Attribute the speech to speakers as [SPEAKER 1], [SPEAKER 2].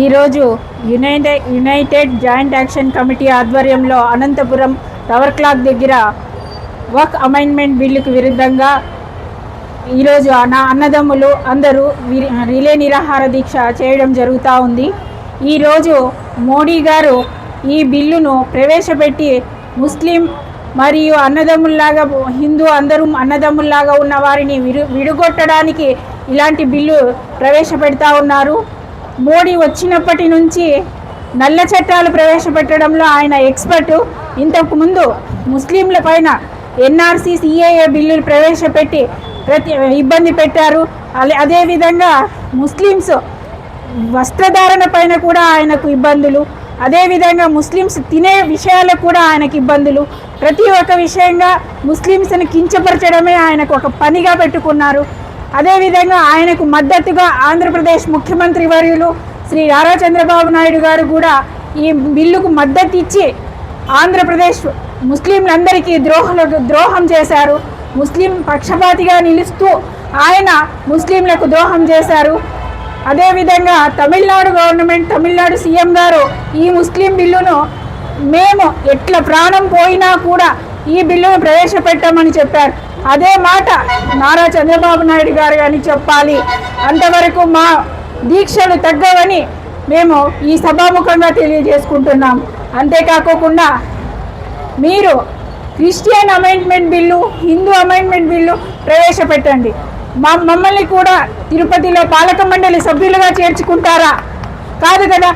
[SPEAKER 1] ఈరోజు United joint action committee ఆధ్వర్యంలో Anantapuram tower clock దగ్గర వక్ అమెండ్మెంట్ బిల్లుకు విరుద్ధంగా ఈరోజు అన్నదమ్ములు అందరూ రిలే నిరాహార దీక్ష చేయడం జరుగుతూ ఉంది. ఈరోజు మోడీ గారు ఈ బిల్లును ప్రవేశపెట్టి ముస్లిం మరియు అన్నదమ్ముల్లాగా హిందూ అందరూ అన్నదమ్ముల్లాగా ఉన్న వారిని విడగొట్టడానికి ఇలాంటి బిల్లు ప్రవేశపెడతా ఉన్నారు. మోడీ వచ్చినప్పటి నుంచి నల్ల చట్టాలు ప్రవేశపెట్టడంలో ఆయన ఎక్స్పర్టు. ఇంతకుముందు ముస్లింల పైన ఎన్ఆర్సీ సిఏఏ బిల్లులు ప్రవేశపెట్టి ఇబ్బంది పెట్టారు. అదేవిధంగా ముస్లిమ్స్ వస్త్రధారణ పైన కూడా ఆయనకు ఇబ్బందులు, అదేవిధంగా ముస్లిమ్స్ తినే విషయాలకు కూడా ఆయనకు ఇబ్బందులు. ప్రతి ఒక్క విషయంగా ముస్లిమ్స్ని కించపరచడమే ఆయనకు ఒక పనిగా పెట్టుకున్నారు. అదేవిధంగా ఆయనకు మద్దతుగా ఆంధ్రప్రదేశ్ ముఖ్యమంత్రి వర్యులు శ్రీ నారా చంద్రబాబు నాయుడు గారు కూడా ఈ బిల్లుకు మద్దతు ఇచ్చి ఆంధ్రప్రదేశ్ ముస్లింలందరికీ ద్రోహం చేశారు. ముస్లిం పక్షపాతిగా నిలుస్తూ ఆయన ముస్లింలకు ద్రోహం చేశారు. అదేవిధంగా తమిళనాడు సీఎం గారు ఈ ముస్లిం బిల్లును మేము ఎట్లా ప్రాణం పోయినా కూడా ఈ బిల్లును ప్రవేశపెట్టామని చెప్పారు. అదే మాట నారా చంద్రబాబు నాయుడు గారు అని చెప్పాలి. అంతవరకు మా దీక్షలు తగ్గవని మేము ఈ సభాముఖంగా తెలియజేసుకుంటున్నాం. అంతేకాకుండా మీరు Christian amendment bill, Hindu amendment bill ప్రవేశపెట్టండి. మమ్మల్ని కూడా తిరుపతిలో పాలక మండలి సభ్యులుగా చేర్చుకుంటారా? కాదు కదా.